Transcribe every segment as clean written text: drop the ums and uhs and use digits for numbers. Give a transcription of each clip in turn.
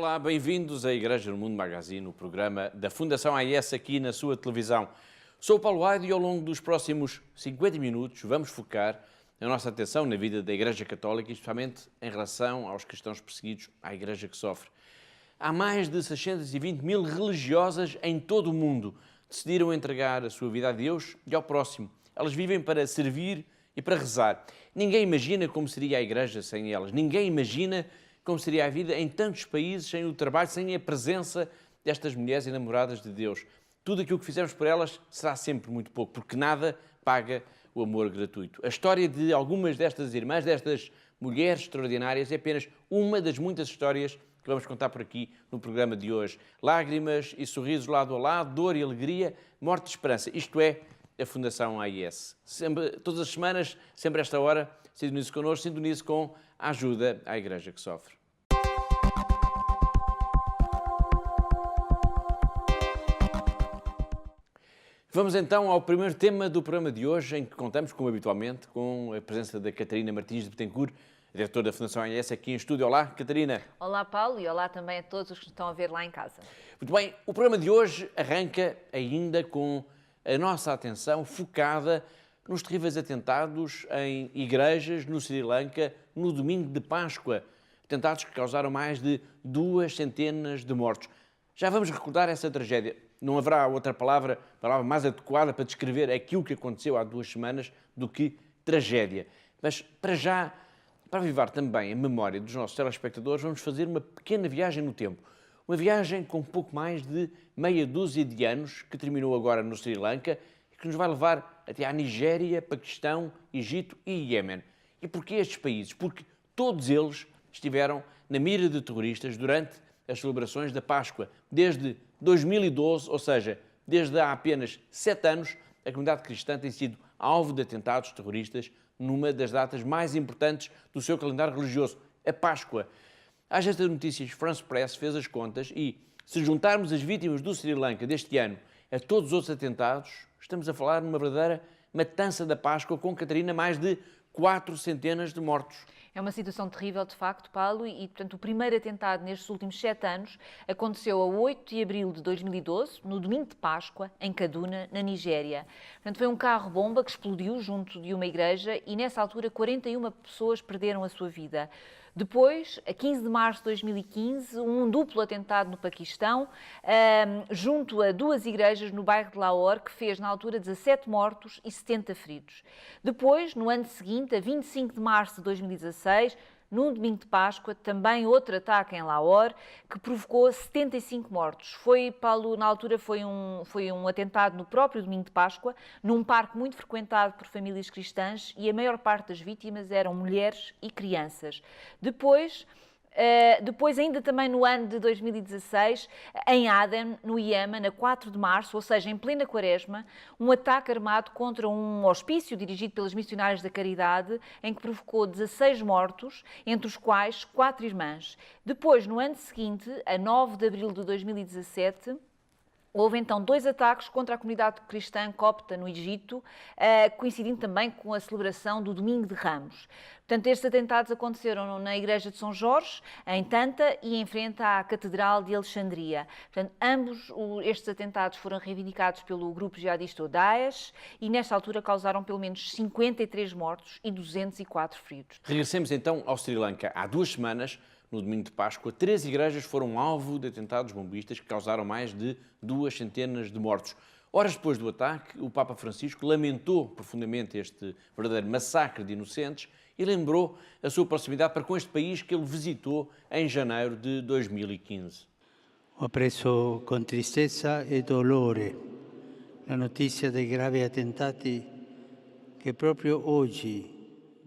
Olá, bem-vindos à Igreja no Mundo Magazine, o programa da Fundação AIS aqui na sua televisão. Sou o Paulo Aido e ao longo dos próximos 50 minutos vamos focar a nossa atenção na vida da Igreja Católica, especialmente em relação aos cristãos perseguidos, à Igreja que sofre. Há mais de 620 mil religiosas em todo o mundo que decidiram entregar a sua vida a Deus e ao próximo. Elas vivem para servir e para rezar. Ninguém imagina como seria a Igreja sem elas. Ninguém imagina como seria a vida em tantos países sem o trabalho, sem a presença destas mulheres enamoradas de Deus. Tudo aquilo que fizemos por elas será sempre muito pouco, porque nada paga o amor gratuito. A história de algumas destas irmãs, destas mulheres extraordinárias, é apenas uma das muitas histórias que vamos contar por aqui no programa de hoje. Lágrimas e sorrisos lado a lado, dor e alegria, morte e esperança. Isto é a Fundação AIS. Todas as semanas, sempre a esta hora, sintonize connosco, sintonize com a ajuda à Igreja que sofre. Vamos então ao primeiro tema do programa de hoje, em que contamos, como habitualmente, com a presença da Catarina Martins de Betancourt, diretora da Fundação AIS, aqui em estúdio. Olá, Catarina. Olá, Paulo, e olá também a todos os que estão a ver lá em casa. Muito bem, o programa de hoje arranca ainda com a nossa atenção focada nos terríveis atentados em igrejas no Sri Lanka no domingo de Páscoa. Atentados que causaram mais de 200 de mortos. Já vamos recordar essa tragédia. Não haverá outra palavra mais adequada para descrever aquilo que aconteceu há 2 semanas do que tragédia. Mas, para já, para avivar também a memória dos nossos telespectadores, vamos fazer uma pequena viagem no tempo. Uma viagem com pouco mais de meia dúzia de anos, que terminou agora no Sri Lanka e que nos vai levar até à Nigéria, Paquistão, Egito e Iémen. E porquê estes países? Porque todos eles estiveram na mira de terroristas durante as celebrações da Páscoa. Desde 2012, ou seja, desde há apenas 7 anos, a comunidade cristã tem sido alvo de atentados terroristas numa das datas mais importantes do seu calendário religioso, a Páscoa. A agência de notícias France Press fez as contas e, se juntarmos as vítimas do Sri Lanka deste ano a todos os outros atentados, estamos a falar numa verdadeira matança da Páscoa com, Catarina, mais de 400 de mortos. É uma situação terrível, de facto, Paulo, e, portanto, o primeiro atentado nestes últimos 7 anos aconteceu a 8 de abril de 2012, no domingo de Páscoa, em Kaduna, na Nigéria. Portanto, foi um carro-bomba que explodiu junto de uma igreja e, nessa altura, 41 pessoas perderam a sua vida. Depois, a 15 de março de 2015, um duplo atentado no Paquistão, junto a 2 igrejas no bairro de Lahore, que fez, na altura, 17 mortos e 70 feridos. Depois, no ano seguinte, a 25 de março de 2016, no domingo de Páscoa, também outro ataque em Lahore, que provocou 75 mortos. Paulo, na altura, foi um atentado no próprio domingo de Páscoa, num parque muito frequentado por famílias cristãs, e a maior parte das vítimas eram mulheres e crianças. Depois, ainda também no ano de 2016, em Aden, no Iémen, a 4 de março, ou seja, em plena quaresma, um ataque armado contra um hospício dirigido pelas missionárias da caridade, em que provocou 16 mortos, entre os quais 4 irmãs. Depois, no ano seguinte, a 9 de abril de 2017, houve então 2 ataques contra a comunidade cristã copta no Egito, coincidindo também com a celebração do Domingo de Ramos. Portanto, estes atentados aconteceram na Igreja de São Jorge, em Tanta, e em frente à Catedral de Alexandria. Portanto, ambos estes atentados foram reivindicados pelo grupo jihadista Daesh e, nesta altura, causaram pelo menos 53 mortos e 204 feridos. Regressemos então ao Sri Lanka. Há 2 semanas, no domingo de Páscoa, 3 igrejas foram alvo de atentados bombistas que causaram mais de 200 de mortos. Horas depois do ataque, o Papa Francisco lamentou profundamente este verdadeiro massacre de inocentes e lembrou a sua proximidade para com este país que ele visitou em janeiro de 2015. Ho preso con tristezza e dolore la notizia dei gravi attentati che proprio oggi,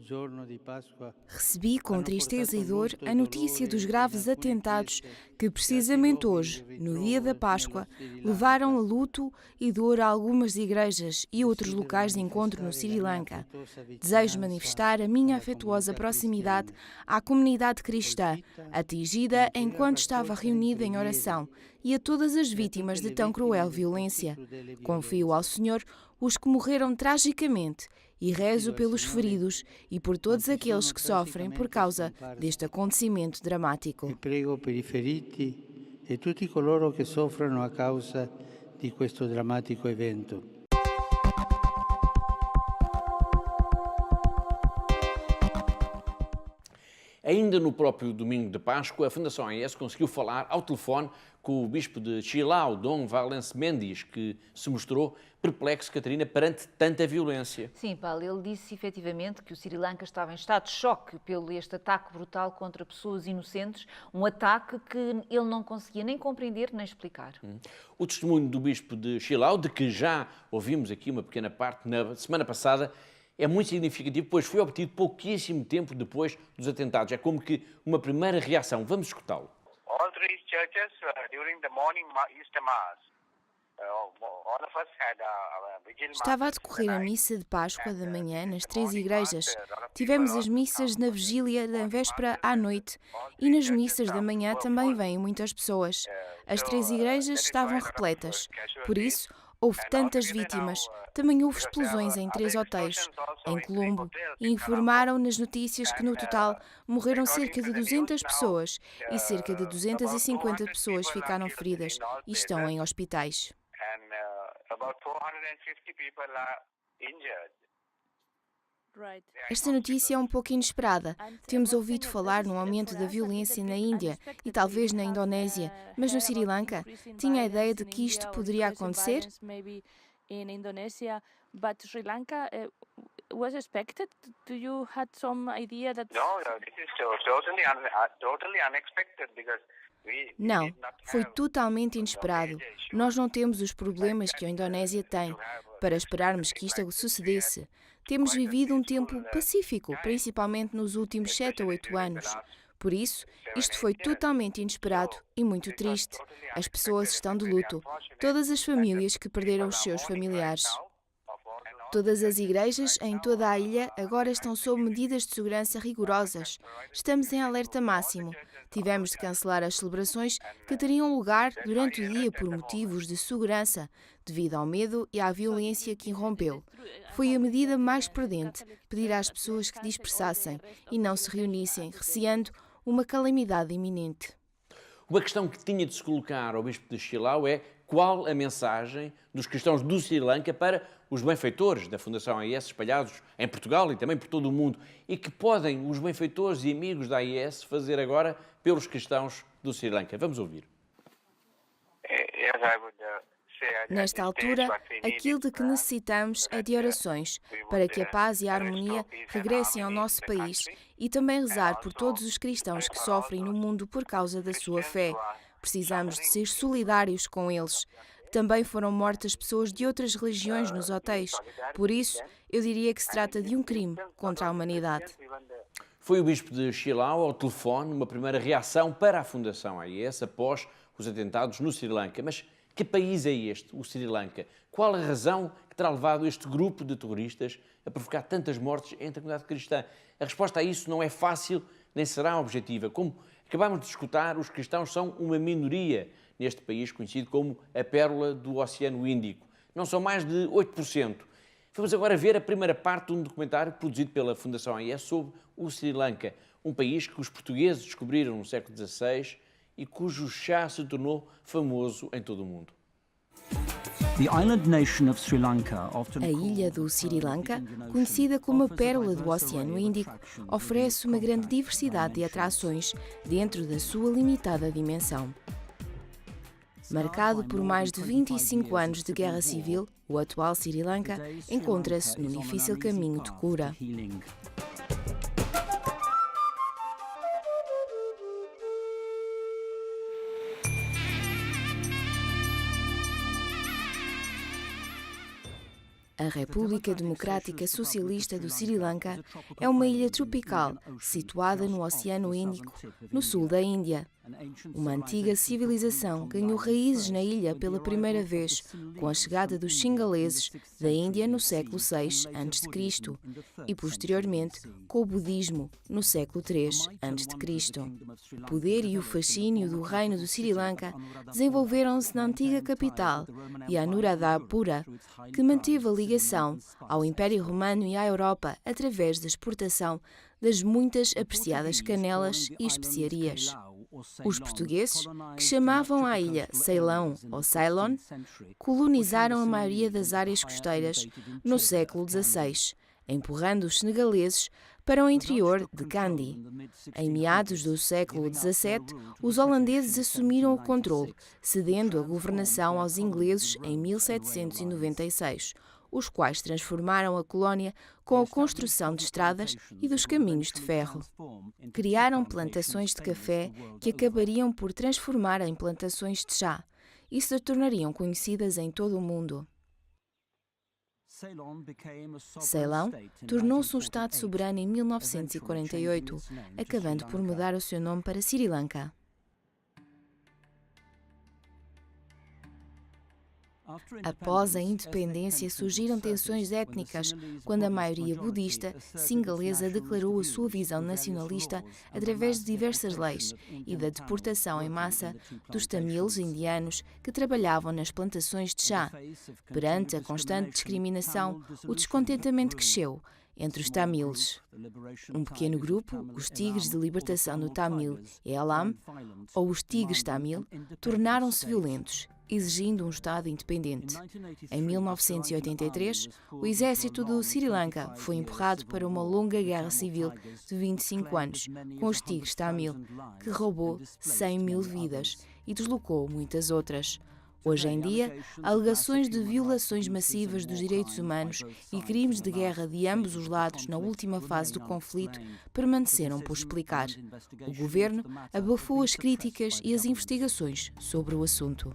giorno di Páscoa, Recebi com tristeza e dor a notícia dos graves atentados que, precisamente hoje, no dia da Páscoa, levaram a luto e dor a algumas igrejas e outros locais de encontro no Sri Lanka. Desejo manifestar a minha afetuosa proximidade à comunidade cristã, atingida enquanto estava reunida em oração, e a todas as vítimas de tão cruel violência. Confio ao Senhor os que morreram tragicamente e rezo pelos feridos e por todos aqueles que sofrem por causa deste acontecimento dramático. E prego per i feriti e tutti coloro che soffrono a causa di questo drammatico evento. Ainda no próprio domingo de Páscoa, a Fundação AES conseguiu falar ao telefone com o bispo de Chilao, Dom Valence Mendes, que se mostrou perplexo, Catarina, perante tanta violência. Sim, Paulo, ele disse efetivamente que o Sri Lanka estava em estado de choque pelo este ataque brutal contra pessoas inocentes, um ataque que ele não conseguia nem compreender nem explicar. O testemunho do bispo de Chilao, de que já ouvimos aqui uma pequena parte na semana passada, é muito significativo, pois foi obtido pouquíssimo tempo depois dos atentados. É como que uma primeira reação. Vamos escutá-lo. All three churches during the morning Easter Mass. All of us had vigil mass. Estava a decorrer a missa de Páscoa da manhã nas 3 igrejas. Tivemos as missas na vigília da véspera à noite e nas missas da manhã também vêm muitas pessoas. As 3 igrejas estavam repletas. Por isso, houve tantas vítimas. Também houve explosões em 3 hotéis, em Colombo, e informaram nas notícias que no total morreram cerca de 200 pessoas e cerca de 250 pessoas ficaram feridas e estão em hospitais. Esta notícia é um pouco inesperada. Temos ouvido falar no aumento da violência na Índia e talvez na Indonésia, mas no Sri Lanka tinha a ideia de que isto poderia acontecer? In Indonesia, but Sri Lanka was expected. Do you had some idea that? No, this is totally unexpected because Não, foi totalmente inesperado. Nós não temos os problemas que a Indonésia tem para esperarmos que isto sucedesse. Temos vivido um tempo pacífico, principalmente nos últimos 7 ou 8 anos. Por isso, isto foi totalmente inesperado e muito triste. As pessoas estão de luto. Todas as famílias que perderam os seus familiares. Todas as igrejas em toda a ilha agora estão sob medidas de segurança rigorosas. Estamos em alerta máximo. Tivemos de cancelar as celebrações que teriam lugar durante o dia por motivos de segurança, devido ao medo e à violência que irrompeu. Foi a medida mais prudente, pedir às pessoas que dispersassem e não se reunissem, receando uma calamidade iminente. Uma questão que tinha de se colocar ao bispo de Chilao é qual a mensagem dos cristãos do Sri Lanka para os benfeitores da Fundação AES espalhados em Portugal e também por todo o mundo e que podem os benfeitores e amigos da AES fazer agora pelos cristãos do Sri Lanka. Vamos ouvir. Nesta altura, aquilo de que necessitamos é de orações para que a paz e a harmonia regressem ao nosso país e também rezar por todos os cristãos que sofrem no mundo por causa da sua fé. Precisamos de ser solidários com eles. Também foram mortas pessoas de outras religiões nos hotéis. Por isso, eu diria que se trata de um crime contra a humanidade. Foi o bispo de Chilao ao telefone uma primeira reação para a Fundação AES após os atentados no Sri Lanka. Mas que país é este, o Sri Lanka? Qual a razão que terá levado este grupo de terroristas a provocar tantas mortes entre a comunidade cristã? A resposta a isso não é fácil nem será objetiva. Como acabámos de escutar, os cristãos são uma minoria neste país conhecido como a pérola do Oceano Índico. Não são mais de 8%. Vamos agora ver a primeira parte de um documentário produzido pela Fundação AES sobre o Sri Lanka, um país que os portugueses descobriram no século XVI e cujo chá se tornou famoso em todo o mundo. A ilha do Sri Lanka, conhecida como a pérola do Oceano Índico, oferece uma grande diversidade de atrações dentro da sua limitada dimensão. Marcado por mais de 25 anos de guerra civil, o atual Sri Lanka encontra-se num difícil caminho de cura. A República Democrática Socialista do Sri Lanka é uma ilha tropical situada no Oceano Índico, no sul da Índia. Uma antiga civilização ganhou raízes na ilha pela primeira vez, com a chegada dos cingaleses da Índia no século VI a.C. e, posteriormente, com o budismo no século III a.C. O poder e o fascínio do reino do Sri Lanka desenvolveram-se na antiga capital, Anuradhapura, que manteve a ligação ao Império Romano e à Europa através da exportação das muitas apreciadas canelas e especiarias. Os portugueses, que chamavam a ilha Ceilão ou Ceylon, colonizaram a maioria das áreas costeiras no século XVI, empurrando os senegaleses para o interior de Kandy. Em meados do século XVII, os holandeses assumiram o controle, cedendo a governação aos ingleses em 1796, os quais transformaram a colónia com a construção de estradas e dos caminhos de ferro. Criaram plantações de café que acabariam por transformar em plantações de chá e se tornariam conhecidas em todo o mundo. Ceilão tornou-se um Estado soberano em 1948, acabando por mudar o seu nome para Sri Lanka. Após a independência, surgiram tensões étnicas quando a maioria budista singalesa declarou a sua visão nacionalista através de diversas leis e da deportação em massa dos tamils indianos que trabalhavam nas plantações de chá. Perante a constante discriminação, o descontentamento cresceu entre os tamils. Um pequeno grupo, os Tigres de Libertação do Tamil Eelam, ou os Tigres Tamil, tornaram-se violentos, exigindo um Estado independente. Em 1983, o exército do Sri Lanka foi empurrado para uma longa guerra civil de 25 anos com os Tigres Tamil, que roubou 100 mil vidas e deslocou muitas outras. Hoje em dia, alegações de violações massivas dos direitos humanos e crimes de guerra de ambos os lados na última fase do conflito permaneceram por explicar. O governo abafou as críticas e as investigações sobre o assunto.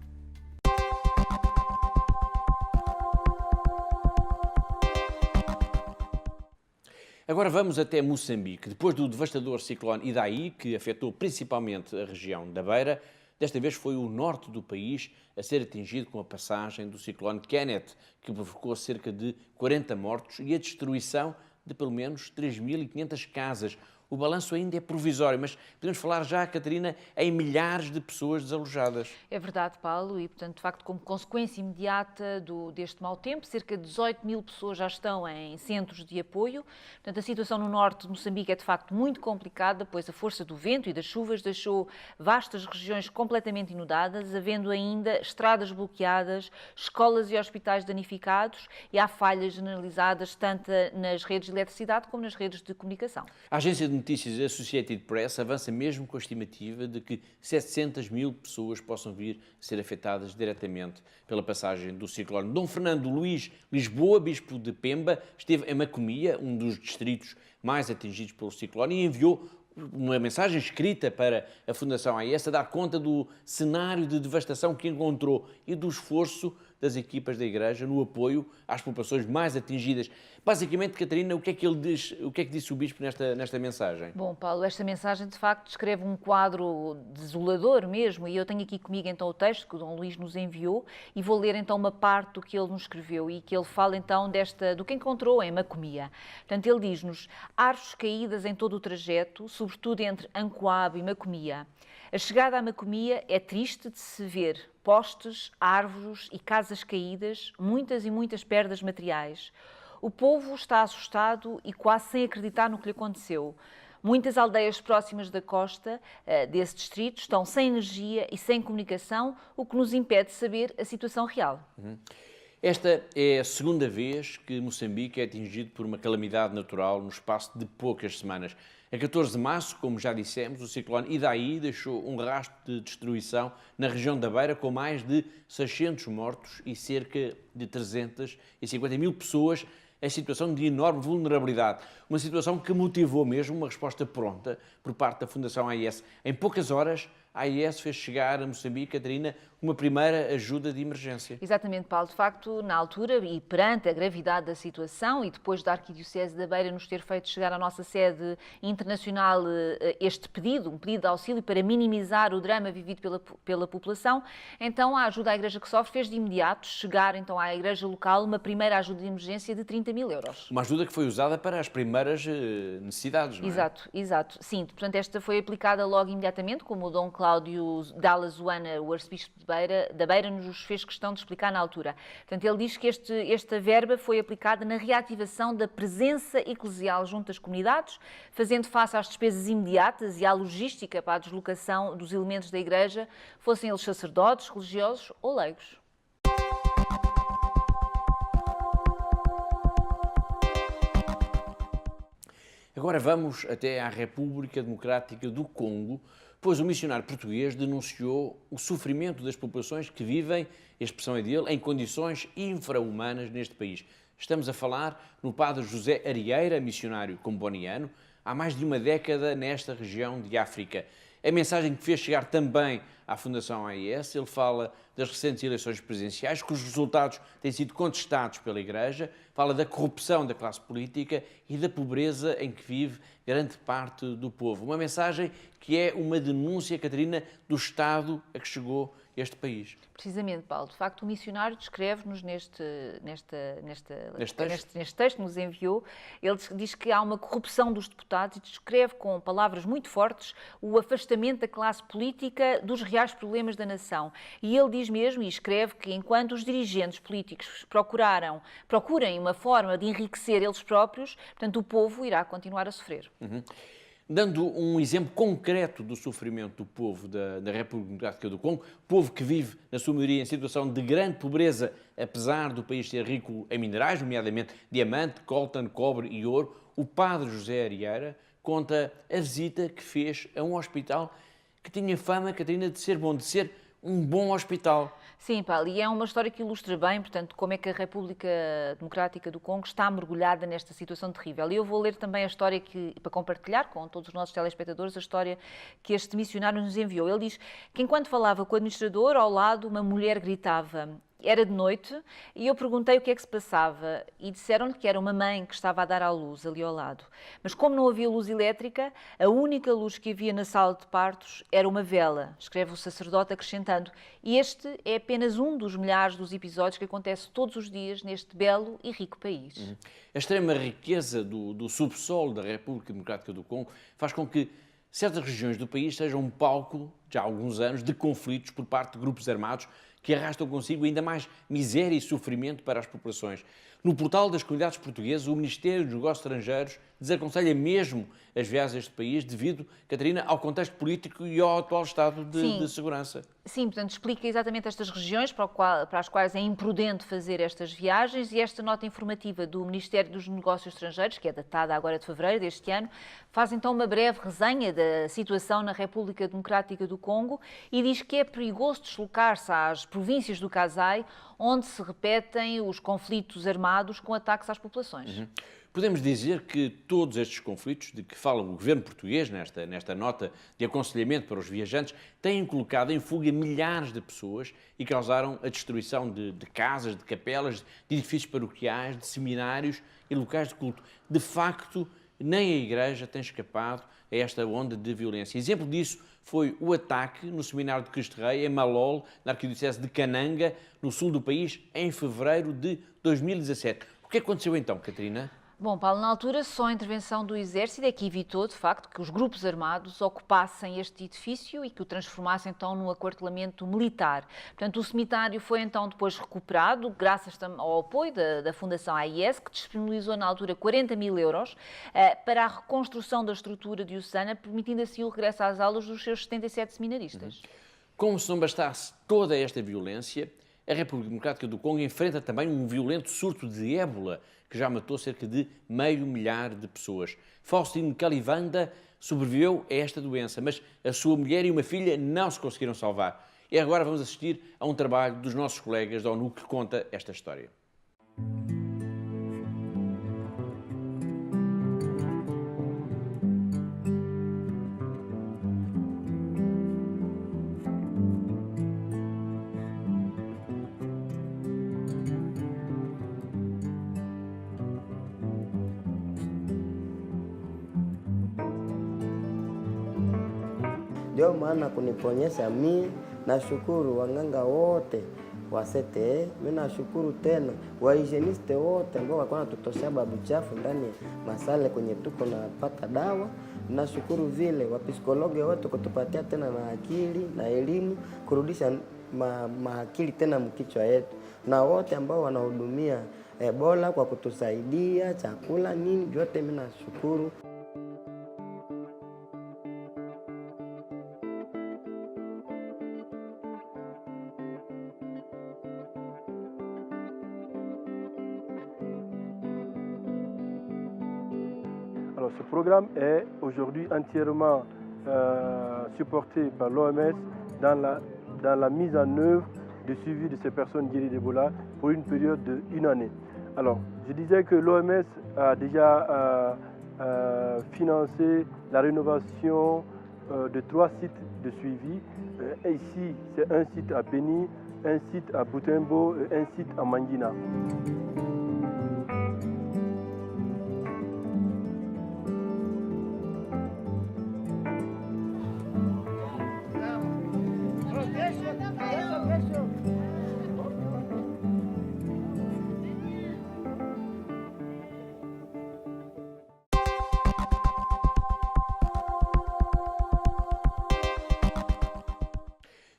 Agora vamos até Moçambique. Depois do devastador ciclone Idai, que afetou principalmente a região da Beira, desta vez foi o norte do país a ser atingido com a passagem do ciclone Kenneth, que provocou cerca de 40 mortos e a destruição de pelo menos 3.500 casas. O balanço ainda é provisório, mas podemos falar já, Catarina, em milhares de pessoas desalojadas. É verdade, Paulo, e, portanto, de facto, como consequência imediata deste mau tempo, cerca de 18 mil pessoas já estão em centros de apoio. Portanto, a situação no norte de Moçambique é, de facto, muito complicada, pois a força do vento e das chuvas deixou vastas regiões completamente inundadas, havendo ainda estradas bloqueadas, escolas e hospitais danificados, e há falhas generalizadas tanto nas redes de eletricidade como nas redes de comunicação. A agência de notícias Associated Press avança mesmo com a estimativa de que 700 mil pessoas possam vir a ser afetadas diretamente pela passagem do ciclone. Dom Fernando Luís Lisboa, bispo de Pemba, esteve em Macomia, um dos distritos mais atingidos pelo ciclone, e enviou uma mensagem escrita para a Fundação AES a dar conta do cenário de devastação que encontrou e do esforço das equipas da Igreja no apoio às populações mais atingidas. Basicamente, Catarina, o que é que ele diz, o que é que disse o Bispo nesta mensagem? Bom, Paulo, esta mensagem de facto descreve um quadro desolador mesmo, e eu tenho aqui comigo então o texto que o Dom Luís nos enviou e vou ler então uma parte do que ele nos escreveu e que ele fala então do que encontrou em Macomia. Portanto, ele diz-nos: árvores caídas em todo o trajeto, sobretudo entre Ancoabe e Macomia. A chegada a Macomia é triste de se ver postes, árvores e casas caídas, muitas e muitas perdas materiais. O povo está assustado e quase sem acreditar no que lhe aconteceu. Muitas aldeias próximas da costa desse distrito estão sem energia e sem comunicação, o que nos impede de saber a situação real. Esta é a segunda vez que Moçambique é atingido por uma calamidade natural no espaço de poucas semanas. A 14 de março, como já dissemos, o ciclone Idai deixou um rastro de destruição na região da Beira, com mais de 600 mortos e cerca de 350 mil pessoas em situação de enorme vulnerabilidade. Uma situação que motivou mesmo uma resposta pronta por parte da Fundação AES. Em poucas horas, a AES fez chegar a Moçambique, Catarina, uma primeira ajuda de emergência. Exatamente, Paulo. De facto, na altura e perante a gravidade da situação e depois da Arquidiocese da Beira nos ter feito chegar à nossa sede internacional este pedido, um pedido de auxílio para minimizar o drama vivido pela população, então a ajuda à Igreja que Sofre fez de imediato chegar então à Igreja local uma primeira ajuda de emergência de 30.000 euros. Uma ajuda que foi usada para as primeiras necessidades, não é? Exato. Sim, portanto, esta foi aplicada logo imediatamente, como o Dom Cláudio Dalla Zuana, o arcebispo da Beira, nos fez questão de explicar na altura. Portanto, ele diz que esta verba foi aplicada na reativação da presença eclesial junto às comunidades, fazendo face às despesas imediatas e à logística para a deslocação dos elementos da Igreja, fossem eles sacerdotes, religiosos ou leigos. Agora vamos até à República Democrática do Congo, pois o missionário português denunciou o sofrimento das populações que vivem, a expressão é dele, em condições infra-humanas neste país. Estamos a falar no padre José Arieira, missionário comboniano, há mais de uma década nesta região de África. A mensagem que fez chegar também à Fundação AIS, ele fala das recentes eleições presidenciais, cujos resultados têm sido contestados pela Igreja, fala da corrupção da classe política e da pobreza em que vive grande parte do povo. Uma mensagem que é uma denúncia, Catarina, do estado a que chegou este país. Precisamente, Paulo. De facto, o missionário descreve-nos neste texto que nos enviou, ele diz que há uma corrupção dos deputados e descreve com palavras muito fortes o afastamento da classe política dos reais problemas da nação. E ele diz mesmo, e escreve, que enquanto os dirigentes políticos procurem uma forma de enriquecer eles próprios, portanto, o povo irá continuar a sofrer. Dando um exemplo concreto do sofrimento do povo da República Democrática do Congo, povo que vive, na sua maioria, em situação de grande pobreza, apesar do país ser rico em minerais, nomeadamente diamante, coltan, cobre e ouro, o padre José Arieira conta a visita que fez a um hospital que tinha fama, Catarina, de ser bom, de ser um bom hospital. Sim, Paulo, e é uma história que ilustra bem, portanto, como é que a República Democrática do Congo está mergulhada nesta situação terrível. E eu vou ler também a história para compartilhar com todos os nossos telespectadores, a história que este missionário nos enviou. Ele diz que enquanto falava com o administrador, ao lado uma mulher gritava. Era de noite e eu perguntei o que é que se passava e disseram-lhe que era uma mãe que estava a dar à luz ali ao lado. Mas como não havia luz elétrica, a única luz que havia na sala de partos era uma vela, escreve o sacerdote acrescentando. E este é apenas um dos milhares dos episódios que acontece todos os dias neste belo e rico país. A extrema riqueza do subsolo da República Democrática do Congo faz com que certas regiões do país sejam um palco, já há alguns anos, de conflitos por parte de grupos armados que arrastam consigo ainda mais miséria e sofrimento para as populações. No portal das comunidades portuguesas, o Ministério dos Negócios Estrangeiros desaconselha mesmo as viagens a este país devido, Catarina, ao contexto político e ao atual estado de segurança. Sim, portanto, explica exatamente estas regiões para as quais é imprudente fazer estas viagens e esta nota informativa do Ministério dos Negócios Estrangeiros, que é datada agora de fevereiro deste ano, faz então uma breve resenha da situação na República Democrática do Congo e diz que é perigoso deslocar-se às províncias do Kasai, onde se repetem os conflitos armados com ataques às populações. Podemos dizer que todos estes conflitos de que fala o governo português nesta nota de aconselhamento para os viajantes têm colocado em fuga milhares de pessoas e causaram a destruição de casas, de capelas, de edifícios paroquiais, de seminários e locais de culto. De facto, nem a Igreja tem escapado a esta onda de violência. Exemplo disso foi o ataque no Seminário de Cristo Rei, em Malol, na Arquidiocese de Cananga, no sul do país, em fevereiro de 2017. O que aconteceu então, Catarina? Bom, Paulo, na altura só a intervenção do Exército é que evitou, de facto, que os grupos armados ocupassem este edifício e que o transformassem então num aquartelamento militar. Portanto, o cemitério foi então depois recuperado, graças ao apoio da Fundação AIS, que disponibilizou na altura 40.000 euros para a reconstrução da estrutura diocesana, permitindo assim o regresso às aulas dos seus 77 seminaristas. Como se não bastasse toda esta violência, a República Democrática do Congo enfrenta também um violento surto de ébola, que já matou cerca de 500.000 de pessoas. Faustino Kalivanda sobreviveu a esta doença, mas a sua mulher e uma filha não se conseguiram salvar. E agora vamos assistir a um trabalho dos nossos colegas da ONU que conta esta história. ndio maana kuniponyesha mimi. Nashukuru wanganga wote wa CTE, mimi nashukuru tena wahygieniste wote ambao walikuwa wanatutoshea babu chafu ndani ya masale kwenye tuko napata dawa. Nashukuru vile wapsikologe wote kutupatia tena na akili na elimu, kurudisha maakili tena mkichwa yetu, na wote ambao wanahudumia Ebola kwa kutusaidia chakula nini vyote, mimi nashukuru. Alors, ce programme est aujourd'hui entièrement supporté par l'OMS dans la mise en œuvre de suivi de ces personnes guéries d'Ebola pour une période d'1 année. Alors, je disais que l'OMS a déjà financé la rénovation de 3 sites de suivi. Ici, c'est un site à Beni, un site à Butembo et un site à Mangina.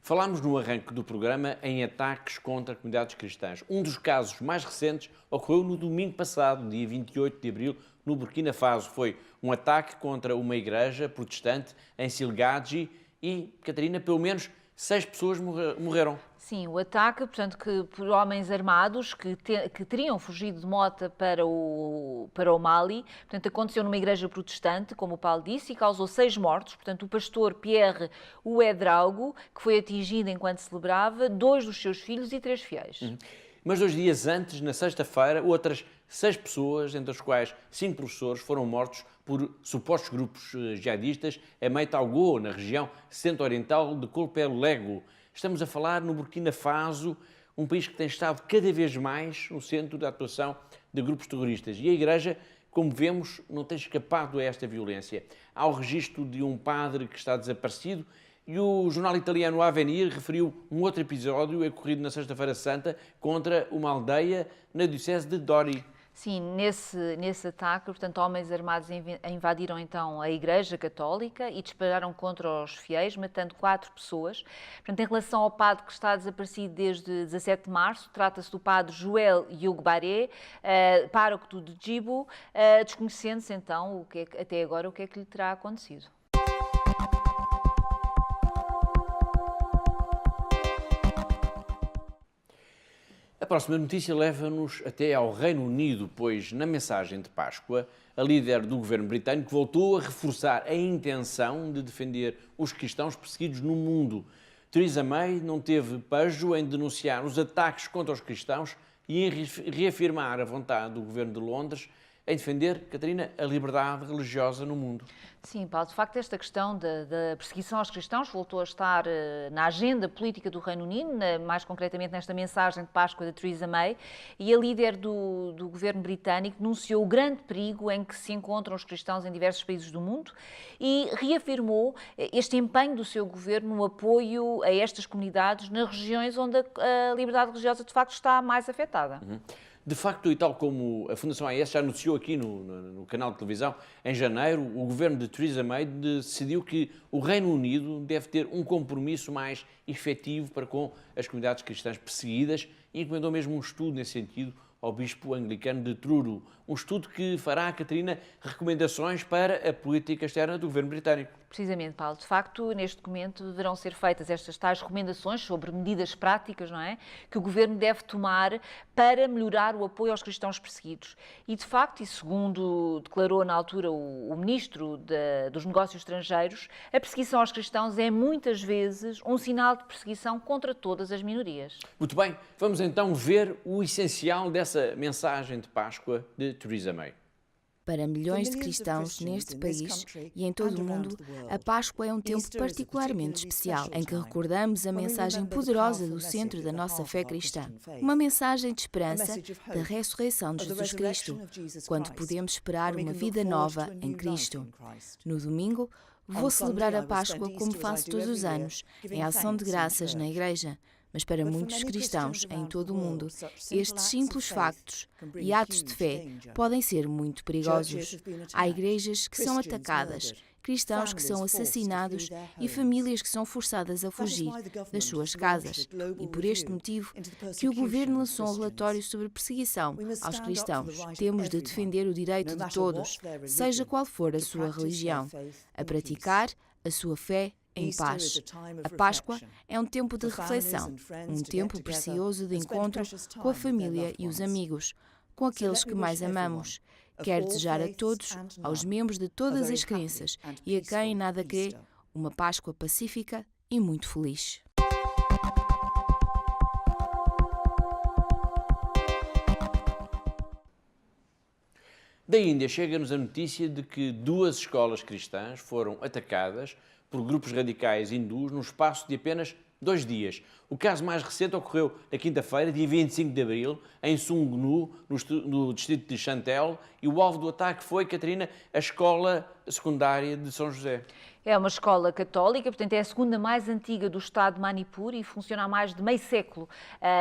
Falámos no arranque do programa em ataques contra comunidades cristãs. Um dos casos mais recentes ocorreu no domingo passado, dia 28 de abril, no Burkina Faso. Foi um ataque contra uma igreja protestante em Silgadji e, Catarina, pelo menos 6 pessoas morreram. Sim, o ataque, portanto, que por homens armados que teriam fugido de Mota para o Mali, portanto, aconteceu numa igreja protestante, como o Paulo disse, e causou 6 mortos. Portanto, o pastor Pierre Ouedraogo, que foi atingido enquanto celebrava, 2 dos seus filhos e 3 fiéis. Mas 2 dias antes, na sexta-feira, outras 6 pessoas, entre as quais 5 professores, foram mortos por supostos grupos jihadistas em Meitaogo, na região centro-oriental de Colpelego. Estamos a falar no Burkina Faso, um país que tem estado cada vez mais no centro da atuação de grupos terroristas. E a Igreja, como vemos, não tem escapado a esta violência. Há o registro de um padre que está desaparecido e o jornal italiano Avenir referiu um outro episódio ocorrido na Sexta-feira Santa contra uma aldeia na diocese de Dori. Sim, nesse ataque, portanto, homens armados invadiram então a Igreja Católica e dispararam contra os fiéis, matando 4 pessoas. Portanto, em relação ao padre que está desaparecido desde 17 de março, trata-se do padre Joël Yugbaré, pároco de Djibo, desconhecendo-se então até agora o que é que lhe terá acontecido. A próxima notícia leva-nos até ao Reino Unido, pois na mensagem de Páscoa, a líder do governo britânico voltou a reforçar a intenção de defender os cristãos perseguidos no mundo. Theresa May não teve pejo em denunciar os ataques contra os cristãos e em reafirmar a vontade do governo de Londres em defender, Catarina, a liberdade religiosa no mundo. Sim, Paulo, de facto esta questão da perseguição aos cristãos voltou a estar na agenda política do Reino Unido, mais concretamente nesta mensagem de Páscoa de Theresa May, e a líder do governo britânico denunciou o grande perigo em que se encontram os cristãos em diversos países do mundo e reafirmou este empenho do seu governo no apoio a estas comunidades nas regiões onde a liberdade religiosa de facto está mais afetada. De facto, e tal como a Fundação AES já anunciou aqui no canal de televisão, em janeiro, o governo de Theresa May decidiu que o Reino Unido deve ter um compromisso mais efetivo para com as comunidades cristãs perseguidas e encomendou mesmo um estudo nesse sentido ao bispo anglicano de Truro. Um estudo que fará, Catarina, recomendações para a política externa do governo britânico. Precisamente, Paulo. De facto, neste documento deverão ser feitas estas tais recomendações sobre medidas práticas, não é? Que o governo deve tomar para melhorar o apoio aos cristãos perseguidos. E, de facto, e segundo declarou na altura o ministro dos Negócios Estrangeiros, a perseguição aos cristãos é muitas vezes um sinal de perseguição contra todas as minorias. Muito bem, vamos então ver o essencial dessa mensagem de Páscoa de Theresa May. Para milhões de cristãos neste país e em todo o mundo, a Páscoa é um tempo particularmente especial, em que recordamos a mensagem poderosa do centro da nossa fé cristã. Uma mensagem de esperança da ressurreição de Jesus Cristo, quando podemos esperar uma vida nova em Cristo. No domingo, Vou celebrar a Páscoa como faço todos os anos, em ação de graças na igreja. Mas para muitos cristãos em todo o mundo, estes simples factos e atos de fé podem ser muito perigosos. Há igrejas que são atacadas, cristãos que são assassinados e famílias que são forçadas a fugir das suas casas. E por este motivo que o governo lançou um relatório sobre perseguição aos cristãos. Temos de defender o direito de todos, seja qual for a sua religião, a praticar a sua fé em paz. A Páscoa é um tempo de reflexão, um tempo precioso de encontro com a família e os amigos, com aqueles que mais amamos. Quero desejar a todos, aos membros de todas as crenças e a quem nada crê, uma Páscoa pacífica e muito feliz. Da Índia chega-nos a notícia de que 2 escolas cristãs foram atacadas por grupos radicais hindus num espaço de apenas 2 dias. O caso mais recente ocorreu na quinta-feira, dia 25 de abril, em Sungnu, no distrito de Chantel, e o alvo do ataque foi, Catarina, a escola secundária de São José. É uma escola católica, portanto é a segunda mais antiga do estado de Manipur e funciona há mais de meio século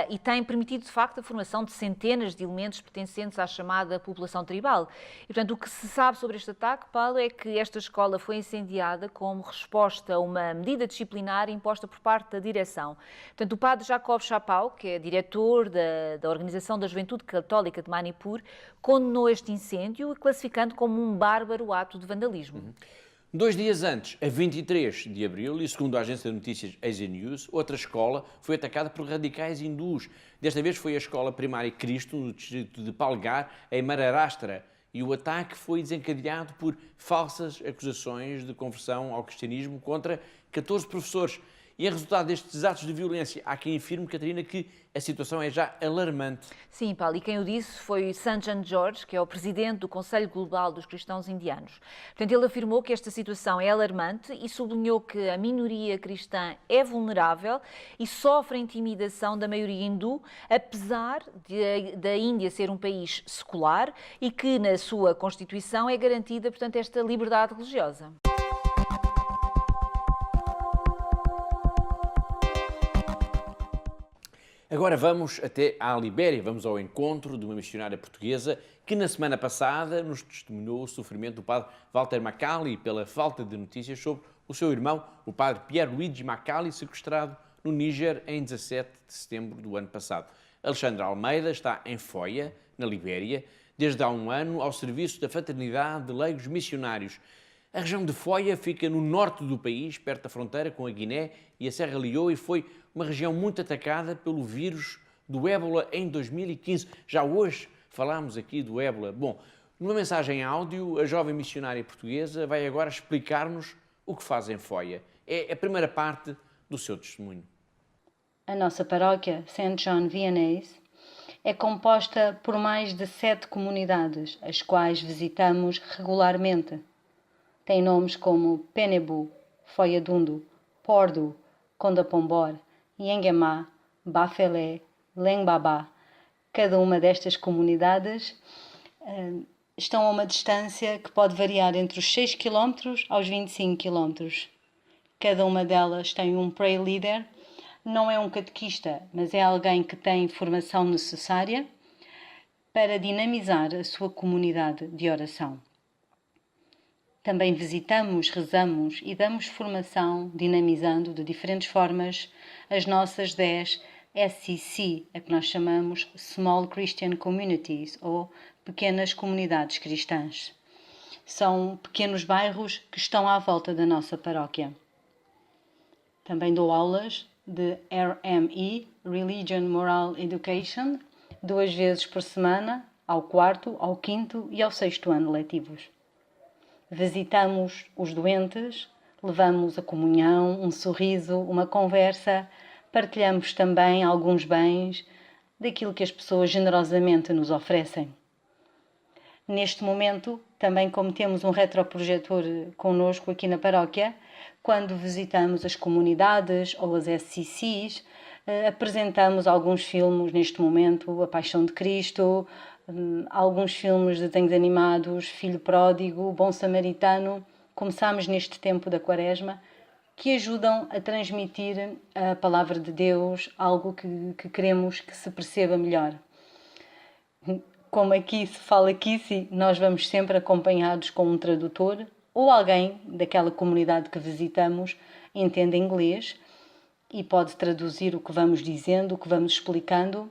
e tem permitido de facto a formação de centenas de elementos pertencentes à chamada população tribal. E portanto o que se sabe sobre este ataque, Paulo, é que esta escola foi incendiada como resposta a uma medida disciplinar imposta por parte da direção. Portanto o padre Jacob Chapau, que é diretor da Organização da Juventude Católica de Manipur, condenou este incêndio, classificando como um bárbaro ato de vandalismo. 2 dias antes, a 23 de abril, e segundo a agência de notícias Asia News, outra escola foi atacada por radicais hindus. Desta vez foi a escola primária Cristo, no distrito de Palgar, em Maharashtra. E o ataque foi desencadeado por falsas acusações de conversão ao cristianismo contra 14 professores. E em resultado destes atos de violência, há quem afirme, Catarina, que a situação é já alarmante. Sim, Paulo, e quem o disse foi Sanjan George, que é o presidente do Conselho Global dos Cristãos Indianos. Portanto, ele afirmou que esta situação é alarmante e sublinhou que a minoria cristã é vulnerável e sofre a intimidação da maioria hindu, apesar da Índia ser um país secular e que na sua Constituição é garantida, portanto, esta liberdade religiosa. Agora vamos até à Libéria, vamos ao encontro de uma missionária portuguesa que na semana passada nos testemunhou o sofrimento do padre Walter Macali pela falta de notícias sobre o seu irmão, o padre Pierluigi Macali, sequestrado no Níger em 17 de setembro do ano passado. Alexandre Almeida está em Foia, na Libéria, desde há um ano ao serviço da Fraternidade de Leigos Missionários. A região de Foia fica no norte do país, perto da fronteira com a Guiné e a Serra Leoa, e foi uma região muito atacada pelo vírus do ébola em 2015. Já hoje falámos aqui do ébola. Bom, numa mensagem em áudio, a jovem missionária portuguesa vai agora explicar-nos o que faz em Foia. É a primeira parte do seu testemunho. A nossa paróquia, St. John Vianney's, é composta por mais de 7 comunidades, as quais visitamos regularmente. Tem nomes como Penebu, Foiadundo, Pordo, Condapombor, Yengemá, Bafelé, Lengbabá. Cada uma destas comunidades estão a uma distância que pode variar entre os 6 km aos 25 km. Cada uma delas tem um Pray Leader. Não é um catequista, mas é alguém que tem formação necessária para dinamizar a sua comunidade de oração. Também visitamos, rezamos e damos formação, dinamizando de diferentes formas as nossas 10 SCC, a que nós chamamos Small Christian Communities, ou pequenas comunidades cristãs. São pequenos bairros que estão à volta da nossa paróquia. Também dou aulas de RME, Religion Moral Education, 2 vezes por semana, ao 4º, ao 5º e ao 6º ano letivos. Visitamos os doentes, levamos a comunhão, um sorriso, uma conversa, partilhamos também alguns bens daquilo que as pessoas generosamente nos oferecem. Neste momento, também como temos um retroprojetor connosco aqui na paróquia, quando visitamos as comunidades ou as SCCs, apresentamos alguns filmes neste momento, A Paixão de Cristo, alguns filmes de desenhos animados, Filho Pródigo, Bom Samaritano, começamos neste tempo da Quaresma, que ajudam a transmitir a palavra de Deus, algo que queremos que se perceba melhor. Como aqui se fala Kissi, nós vamos sempre acompanhados com um tradutor ou alguém daquela comunidade que visitamos entende inglês e pode traduzir o que vamos dizendo, o que vamos explicando,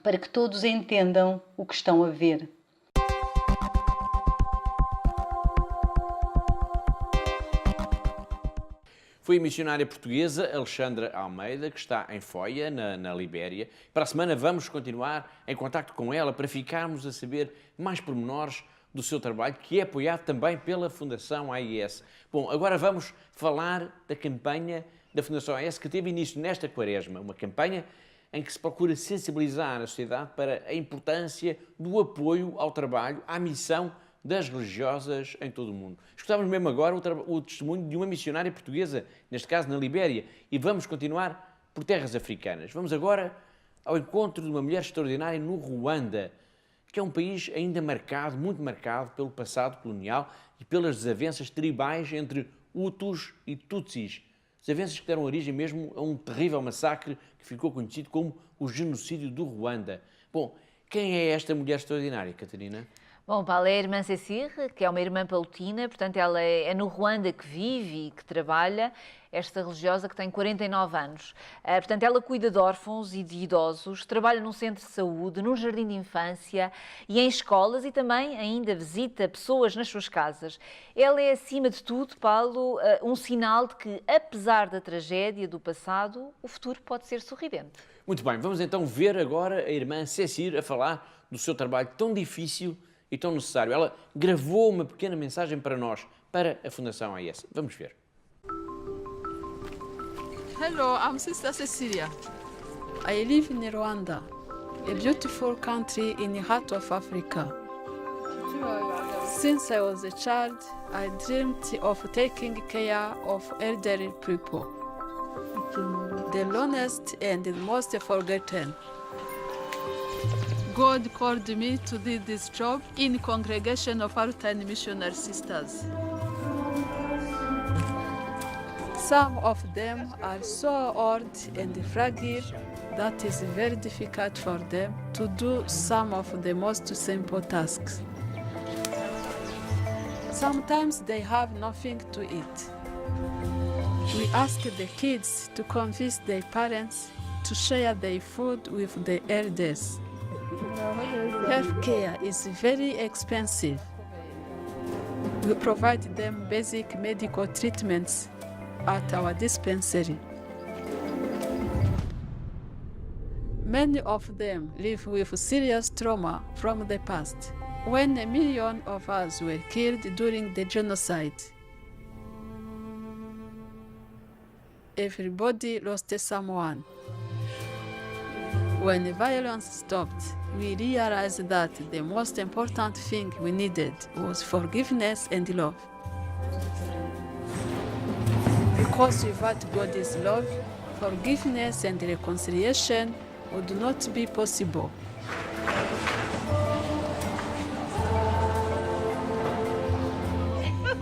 para que todos entendam o que estão a ver. Foi a missionária portuguesa Alexandra Almeida, que está em Foia, na Libéria. Para a semana vamos continuar em contacto com ela para ficarmos a saber mais pormenores do seu trabalho, que é apoiado também pela Fundação AIS. Bom, agora vamos falar da campanha da Fundação AIS que teve início nesta Quaresma, uma campanha em que se procura sensibilizar a sociedade para a importância do apoio ao trabalho, à missão das religiosas em todo o mundo. Escutamos mesmo agora o testemunho de uma missionária portuguesa, neste caso na Libéria, e vamos continuar por terras africanas. Vamos agora ao encontro de uma mulher extraordinária no Ruanda, que é um país ainda marcado, muito marcado pelo passado colonial e pelas desavenças tribais entre Hutus e Tutsis. Desavenças que deram origem mesmo a um terrível massacre que ficou conhecido como o genocídio do Ruanda. Bom, quem é esta mulher extraordinária, Catarina? Bom, Paulo, é a irmã Cecir, que é uma irmã palestina, portanto ela é no Ruanda que vive e que trabalha, esta religiosa que tem 49 anos. Portanto, ela cuida de órfãos e de idosos, trabalha num centro de saúde, num jardim de infância e em escolas e também ainda visita pessoas nas suas casas. Ela é, acima de tudo, Paulo, um sinal de que, apesar da tragédia do passado, o futuro pode ser sorridente. Muito bem, vamos então ver agora a irmã Cecir a falar do seu trabalho tão difícil e tão necessário. Ela gravou uma pequena mensagem para nós, para a Fundação AIS. Vamos ver. Hello, I'm Sister Cecilia. I live in Rwanda, a beautiful country in the heart of Africa. Since I was a child, I dreamed of taking care of elderly people, the loneliest and the most forgotten. God called me to do this job in congregation of Arutani missionary sisters. Some of them are so old and fragile that it's very difficult for them to do some of the most simple tasks. Sometimes they have nothing to eat. We ask the kids to convince their parents to share their food with the elders. Healthcare is very expensive. We provide them basic medical treatments at our dispensary. Many of them live with serious trauma from the past, when 1 million of us were killed during the genocide. Everybody lost someone. When the violence stopped, we realized that the most important thing we needed was forgiveness and love. Because without God's love, forgiveness and reconciliation would not be possible.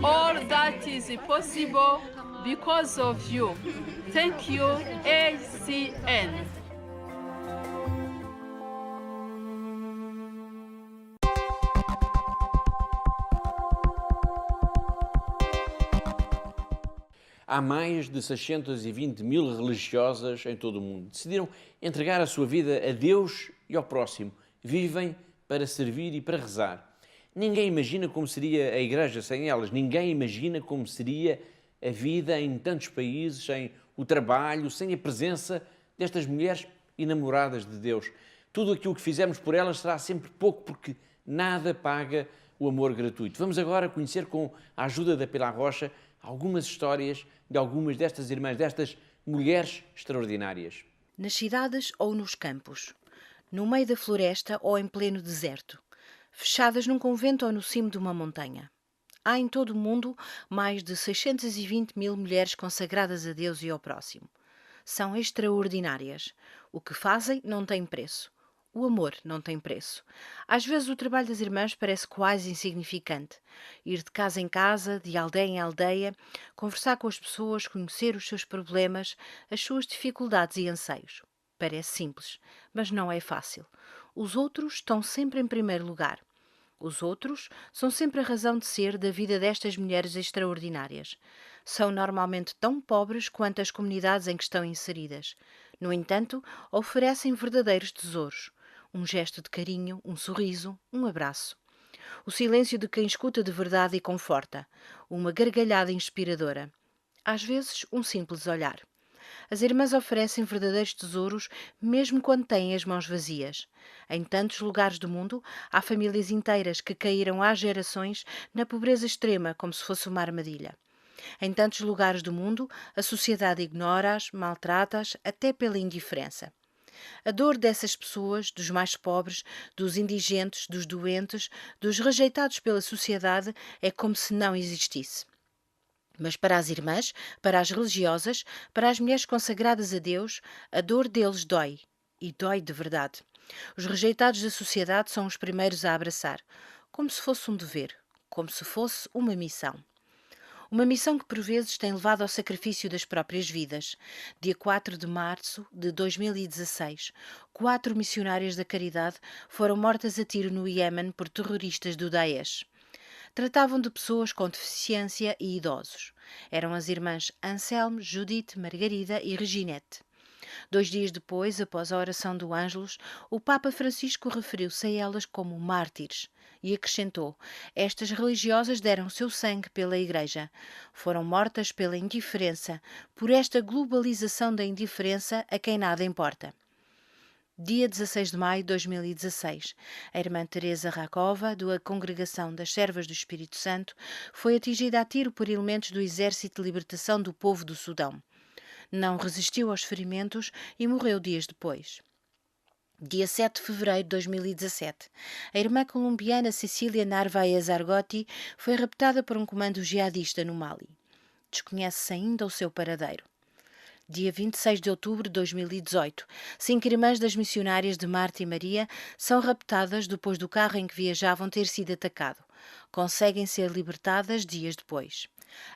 All that is possible because of you. Thank you, ACN. Há mais de 620 mil religiosas em todo o mundo. Decidiram entregar a sua vida a Deus e ao próximo. Vivem para servir e para rezar. Ninguém imagina como seria a Igreja sem elas. Ninguém imagina como seria a vida em tantos países, sem o trabalho, sem a presença destas mulheres enamoradas de Deus. Tudo aquilo que fizermos por elas será sempre pouco, porque nada paga o amor gratuito. Vamos agora conhecer, com a ajuda da Pilar Rocha, algumas histórias de algumas destas irmãs, destas mulheres extraordinárias. Nas cidades ou nos campos, no meio da floresta ou em pleno deserto, fechadas num convento ou no cimo de uma montanha. Há em todo o mundo mais de 620 mil mulheres consagradas a Deus e ao próximo. São extraordinárias. O que fazem não tem preço. O amor não tem preço. Às vezes o trabalho das irmãs parece quase insignificante. Ir de casa em casa, de aldeia em aldeia, conversar com as pessoas, conhecer os seus problemas, as suas dificuldades e anseios. Parece simples, mas não é fácil. Os outros estão sempre em primeiro lugar. Os outros são sempre a razão de ser da vida destas mulheres extraordinárias. São normalmente tão pobres quanto as comunidades em que estão inseridas. No entanto, oferecem verdadeiros tesouros. Um gesto de carinho, um sorriso, um abraço. O silêncio de quem escuta de verdade e conforta. Uma gargalhada inspiradora. Às vezes, um simples olhar. As irmãs oferecem verdadeiros tesouros mesmo quando têm as mãos vazias. Em tantos lugares do mundo, há famílias inteiras que caíram há gerações na pobreza extrema como se fosse uma armadilha. Em tantos lugares do mundo, a sociedade ignora-as, maltrata-as, até pela indiferença. A dor dessas pessoas, dos mais pobres, dos indigentes, dos doentes, dos rejeitados pela sociedade, é como se não existisse. Mas para as irmãs, para as religiosas, para as mulheres consagradas a Deus, a dor deles dói. E dói de verdade. Os rejeitados da sociedade são os primeiros a abraçar, como se fosse um dever, como se fosse uma missão. Uma missão que por vezes tem levado ao sacrifício das próprias vidas. Dia 4 de março de 2016, 4 missionárias da caridade foram mortas a tiro no Iémen por terroristas do Daesh. Tratavam de pessoas com deficiência e idosos. Eram as irmãs Anselme, Judite, Margarida e Reginete. 2 dias depois, após a oração do Ângelus, o Papa Francisco referiu-se a elas como mártires e acrescentou: estas religiosas deram seu sangue pela Igreja. Foram mortas pela indiferença, por esta globalização da indiferença a quem nada importa. Dia 16 de maio de 2016, a irmã Teresa Rakova, da Congregação das Servas do Espírito Santo, foi atingida a tiro por elementos do Exército de Libertação do Povo do Sudão. Não resistiu aos ferimentos e morreu dias depois. Dia 7 de fevereiro de 2017, a irmã colombiana Cecília Narvaez Argotti foi raptada por um comando jihadista no Mali. Desconhece-se ainda o seu paradeiro. Dia 26 de outubro de 2018, 5 irmãs das missionárias de Marta e Maria são raptadas depois do carro em que viajavam ter sido atacado. Conseguem ser libertadas dias depois.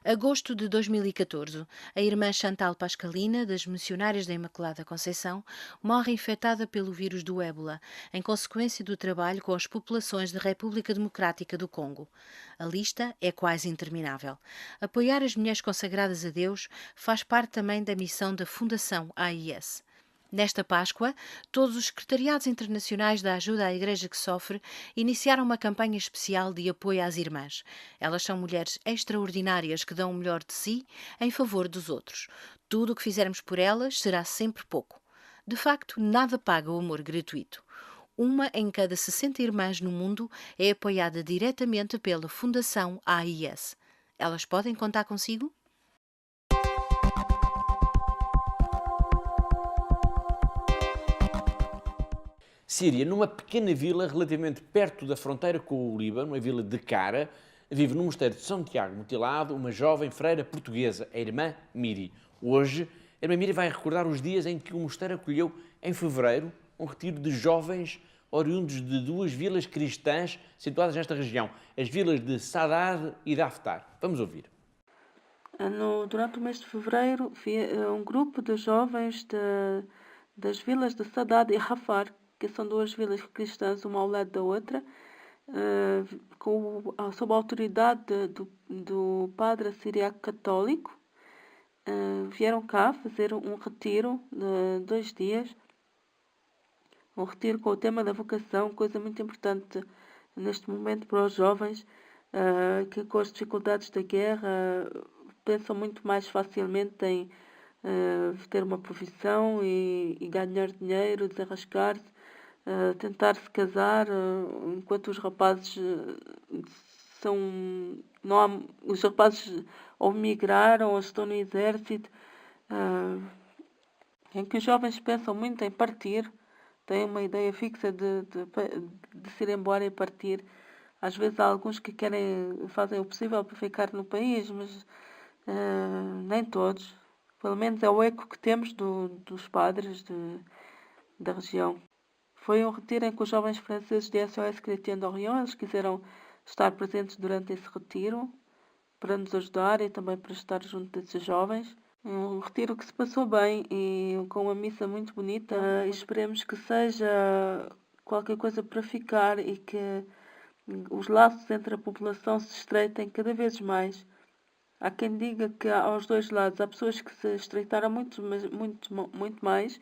Agosto de 2014, a irmã Chantal Pascalina, das Missionárias da Imaculada Conceição, morre infectada pelo vírus do ébola, em consequência do trabalho com as populações da República Democrática do Congo. A lista é quase interminável. Apoiar as mulheres consagradas a Deus faz parte também da missão da Fundação AIS. Nesta Páscoa, todos os secretariados internacionais da ajuda à Igreja que sofre iniciaram uma campanha especial de apoio às irmãs. Elas são mulheres extraordinárias que dão o melhor de si em favor dos outros. Tudo o que fizermos por elas será sempre pouco. De facto, nada paga o amor gratuito. 1 em cada 60 irmãs no mundo é apoiada diretamente pela Fundação AIS. Elas podem contar consigo? Síria, numa pequena vila relativamente perto da fronteira com o Líbano, a vila de Cara, vive no mosteiro de São Tiago Mutilado uma jovem freira portuguesa, a irmã Miri. Hoje, a irmã Miri vai recordar os dias em que o mosteiro acolheu, em fevereiro, um retiro de jovens oriundos de 2 vilas cristãs situadas nesta região, as vilas de Sadar e de Haftar. Vamos ouvir. Durante o mês de fevereiro, um grupo de jovens das vilas de Sadar e Haftar, que são 2 vilas cristãs, uma ao lado da outra, sob a autoridade do padre siriaco católico, vieram cá fazer um retiro de 2 dias, um retiro com o tema da vocação, coisa muito importante neste momento para os jovens que com as dificuldades da guerra pensam muito mais facilmente em ter uma profissão e ganhar dinheiro, desarrascar-se, tentar se casar, enquanto os rapazes os rapazes ou migraram ou estão no exército, em que os jovens pensam muito em partir, têm uma ideia fixa de se ir embora e partir. Às vezes há alguns que fazem o possível para ficar no país, mas nem todos. Pelo menos é o eco que temos dos padres da região. Foi um retiro em que os jovens franceses de SOS Chrétien d'Orient, eles quiseram estar presentes durante esse retiro, para nos ajudar e também para estar junto desses jovens. Um retiro que se passou bem e com uma missa muito bonita. Esperemos que seja qualquer coisa para ficar e que os laços entre a população se estreitem cada vez mais. Há quem diga que aos dois lados há pessoas que se estreitaram muito mais,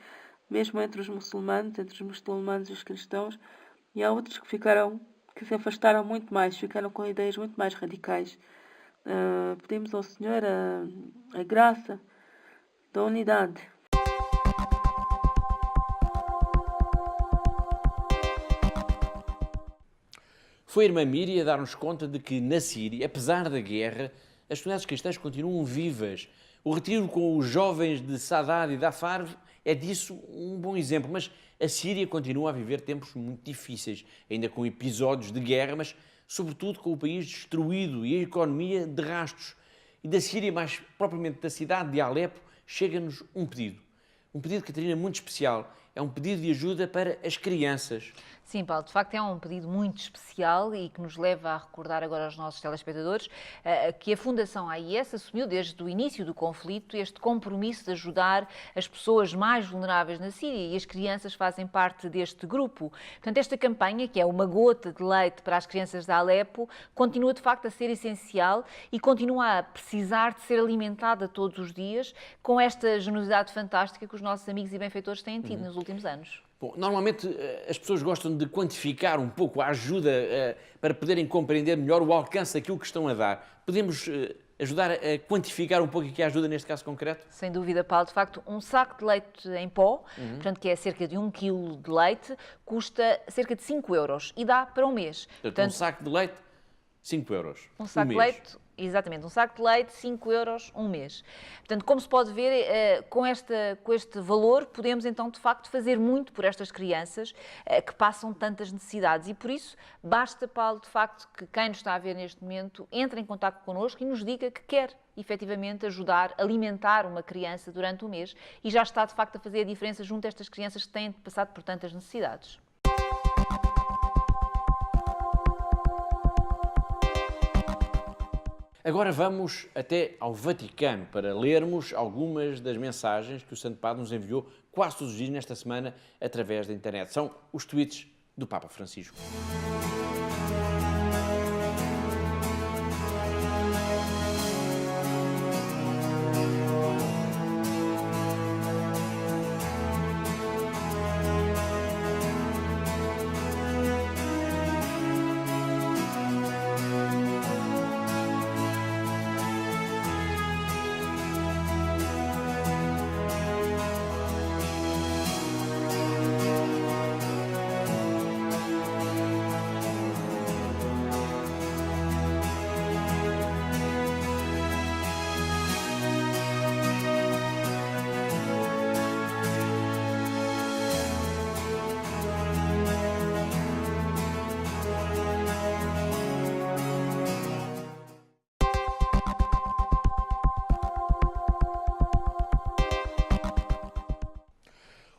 mesmo entre os muçulmanos e os cristãos, e há outros que se afastaram muito mais, ficaram com ideias muito mais radicais. Pedimos ao Senhor a graça da unidade. Foi a irmã Miri a dar-nos conta de que na Síria, apesar da guerra, as comunidades cristãs continuam vivas. O retiro com os jovens de Saadad e Darfur é disso um bom exemplo, mas a Síria continua a viver tempos muito difíceis, ainda com episódios de guerra, mas sobretudo com o país destruído e a economia de rastros. E da Síria, mais propriamente da cidade de Alepo, chega-nos um pedido, Catarina, muito especial. É um pedido de ajuda para as crianças. Sim, Paulo, de facto é um pedido muito especial e que nos leva a recordar agora aos nossos telespectadores que a Fundação AIS assumiu desde o início do conflito este compromisso de ajudar as pessoas mais vulneráveis na Síria e as crianças fazem parte deste grupo. Portanto, esta campanha, que é uma gota de leite para as crianças de Alepo, continua de facto a ser essencial e continua a precisar de ser alimentada todos os dias com esta generosidade fantástica que os nossos amigos e benfeitores têm tido nos últimos anos. Bom, normalmente as pessoas gostam de quantificar um pouco a ajuda para poderem compreender melhor o alcance daquilo que estão a dar. Podemos ajudar a quantificar um pouco aqui a ajuda neste caso concreto? Sem dúvida, Paulo. De facto, um saco de leite em pó, portanto, que é cerca de 1 kg de leite, custa cerca de 5 euros e dá para um mês. Portanto, um saco de leite, 5 euros. Um saco de leite, exatamente, um saco de leite, 5 euros, um mês. Portanto, como se pode ver, com este valor, podemos então, de facto, fazer muito por estas crianças que passam tantas necessidades. E por isso, basta, Paulo, de facto, que quem nos está a ver neste momento entre em contato connosco e nos diga que quer, efetivamente, ajudar, alimentar uma criança durante o mês e já está, de facto, a fazer a diferença junto a estas crianças que têm passado por tantas necessidades. Agora vamos até ao Vaticano para lermos algumas das mensagens que o Santo Padre nos enviou quase todos os dias nesta semana através da internet. São os tweets do Papa Francisco.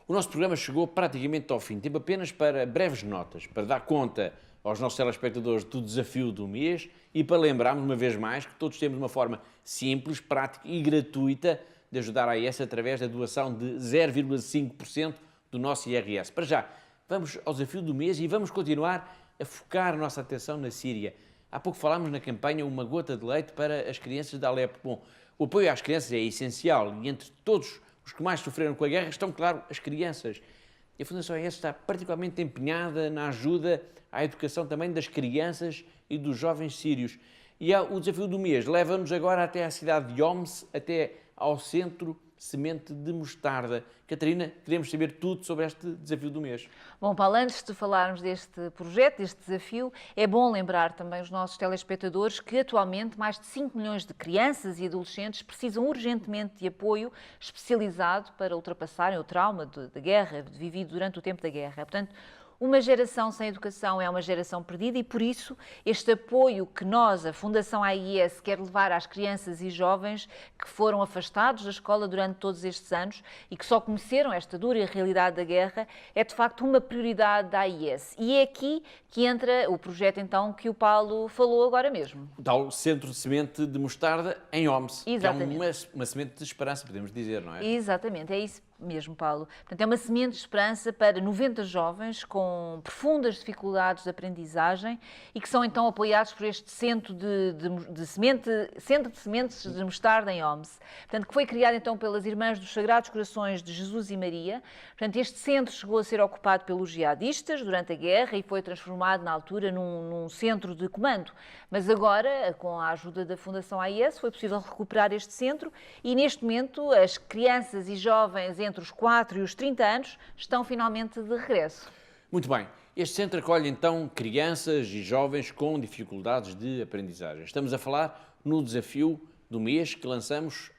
O nosso programa chegou praticamente ao fim. Tempo apenas para breves notas, para dar conta aos nossos telespectadores do desafio do mês e para lembrarmos, uma vez mais, que todos temos uma forma simples, prática e gratuita de ajudar a AIS através da doação de 0,5% do nosso IRS. Para já, vamos ao desafio do mês e vamos continuar a focar a nossa atenção na Síria. Há pouco falámos na campanha Uma Gota de Leite para as crianças de Alepo. Bom, o apoio às crianças é essencial e entre todos os que mais sofreram com a guerra estão, claro, as crianças. E a Fundação AIS está particularmente empenhada na ajuda à educação também das crianças e dos jovens sírios. E o desafio do mês leva-nos agora até à cidade de Homs, até ao Centro Semente de Mostarda. Catarina, queremos saber tudo sobre este desafio do mês. Bom, Paulo, antes de falarmos deste projeto, deste desafio, é bom lembrar também os nossos telespectadores que atualmente mais de 5 milhões de crianças e adolescentes precisam urgentemente de apoio especializado para ultrapassarem o trauma da guerra, vivido durante o tempo da guerra. Portanto, Uma geração sem educação é uma geração perdida e, por isso, este apoio que nós, a Fundação AIS, quer levar às crianças e jovens que foram afastados da escola durante todos estes anos e que só conheceram esta dura realidade da guerra, é de facto uma prioridade da AIS. E é aqui que entra o projeto, então, que o Paulo falou agora mesmo. Dá o Centro de Semente de Mostarda em Homs. Exatamente. Que é uma semente de esperança, podemos dizer, não é? Exatamente, é isso mesmo, Paulo. Portanto, é uma semente de esperança para 90 jovens com profundas dificuldades de aprendizagem e que são então apoiados por este Centro de Sementes de Mostarda em Homs. Portanto, que foi criado então pelas Irmãs dos Sagrados Corações de Jesus e Maria. Portanto, este centro chegou a ser ocupado pelos jihadistas durante a guerra e foi transformado na altura num centro de comando. Mas agora, com a ajuda da Fundação AIS, foi possível recuperar este centro e neste momento as crianças e jovens entre os 4 e os 30 anos estão finalmente de regresso. Muito bem. Este centro acolhe então crianças e jovens com dificuldades de aprendizagem. Estamos a falar no desafio do mês que lançamos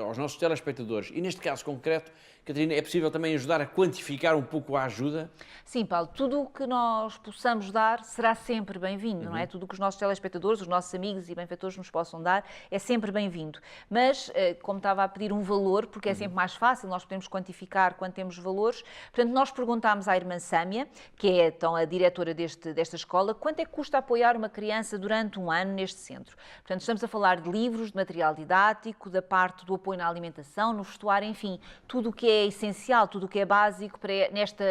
aos nossos telespectadores. E neste caso concreto, Catarina, é possível também ajudar a quantificar um pouco a ajuda? Sim, Paulo, tudo o que nós possamos dar será sempre bem-vindo, não é? Tudo o que os nossos telespectadores, os nossos amigos e benfeitores nos possam dar é sempre bem-vindo. Mas, como estava a pedir um valor, porque é sempre mais fácil, nós podemos quantificar quando temos valores, portanto, nós perguntámos à irmã Sâmia, que é então a diretora desta escola, quanto é que custa apoiar uma criança durante um ano neste centro. Portanto, estamos a falar de livros, de material didático, da parte do apoio na alimentação, no vestuário, enfim, tudo o que é essencial, tudo o que é básico para nesta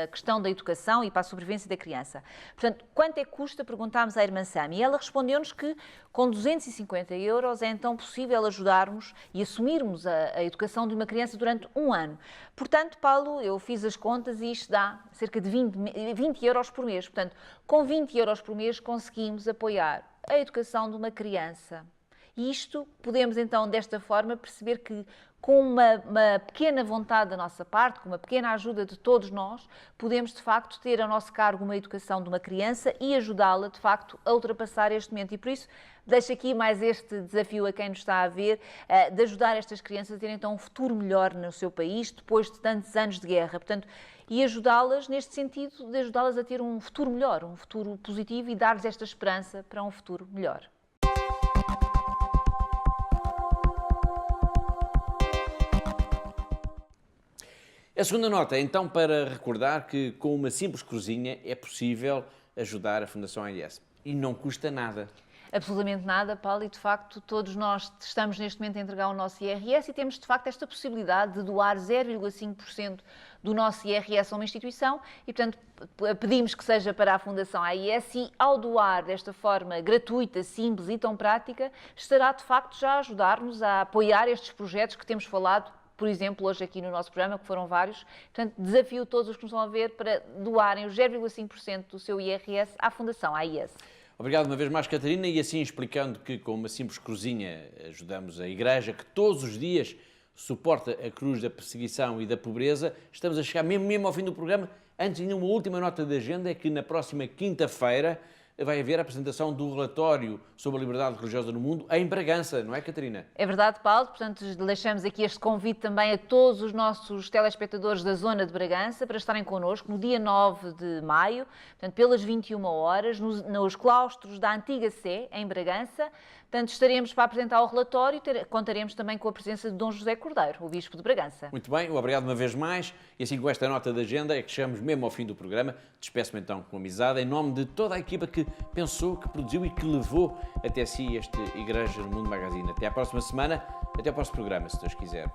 questão da educação e para a sobrevivência da criança. Portanto, quanto é que custa? Perguntámos à irmã Sâmia e ela respondeu-nos que com 250 € é então possível ajudarmos e assumirmos a educação de uma criança durante um ano. Portanto, Paulo, eu fiz as contas e isto dá cerca de 20 € por mês. Portanto, com 20 € por mês conseguimos apoiar a educação de uma criança. E isto, podemos então, desta forma, perceber que com uma pequena vontade da nossa parte, com uma pequena ajuda de todos nós, podemos, de facto, ter a nosso cargo uma educação de uma criança e ajudá-la, de facto, a ultrapassar este momento. E por isso, deixo aqui mais este desafio a quem nos está a ver, de ajudar estas crianças a terem então um futuro melhor no seu país, depois de tantos anos de guerra. Portanto, e ajudá-las neste sentido de ajudá-las a ter um futuro melhor, um futuro positivo e dar-lhes esta esperança para um futuro melhor. A segunda nota é então para recordar que com uma simples cozinha é possível ajudar a Fundação AIS. E não custa nada. Absolutamente nada, Paulo, e de facto todos nós estamos neste momento a entregar o nosso IRS e temos de facto esta possibilidade de doar 0,5% do nosso IRS a uma instituição e, portanto, pedimos que seja para a Fundação AIS e, ao doar desta forma gratuita, simples e tão prática, estará de facto já a ajudar-nos a apoiar estes projetos que temos falado, por exemplo, hoje aqui no nosso programa, que foram vários. Portanto, desafio todos os que nos vão a ver para doarem os 0,5% do seu IRS à Fundação AIS. Obrigado uma vez mais, Catarina, e assim explicando que com uma simples cozinha ajudamos a Igreja, que todos os dias suporta a cruz da perseguição e da pobreza. Estamos a chegar mesmo ao fim do programa. Antes, ainda uma última nota de agenda, é que na próxima quinta-feira vai haver a apresentação do relatório sobre a liberdade religiosa no mundo em Bragança, não é, Catarina? É verdade, Paulo. Portanto, deixamos aqui este convite também a todos os nossos telespectadores da zona de Bragança para estarem connosco no dia 9 de maio, portanto, pelas 21 horas, nos claustros da Antiga Sé, em Bragança. Portanto, estaremos para apresentar o relatório e contaremos também com a presença de Dom José Cordeiro, o Bispo de Bragança. Muito bem, obrigado uma vez mais. E assim, com esta nota de agenda, é que chegamos mesmo ao fim do programa. Despeço-me então com amizade, em nome de toda a equipa que pensou, que produziu e que levou até si este Igreja no Mundo Magazine. Até à próxima semana, até ao próximo programa, se Deus quiser.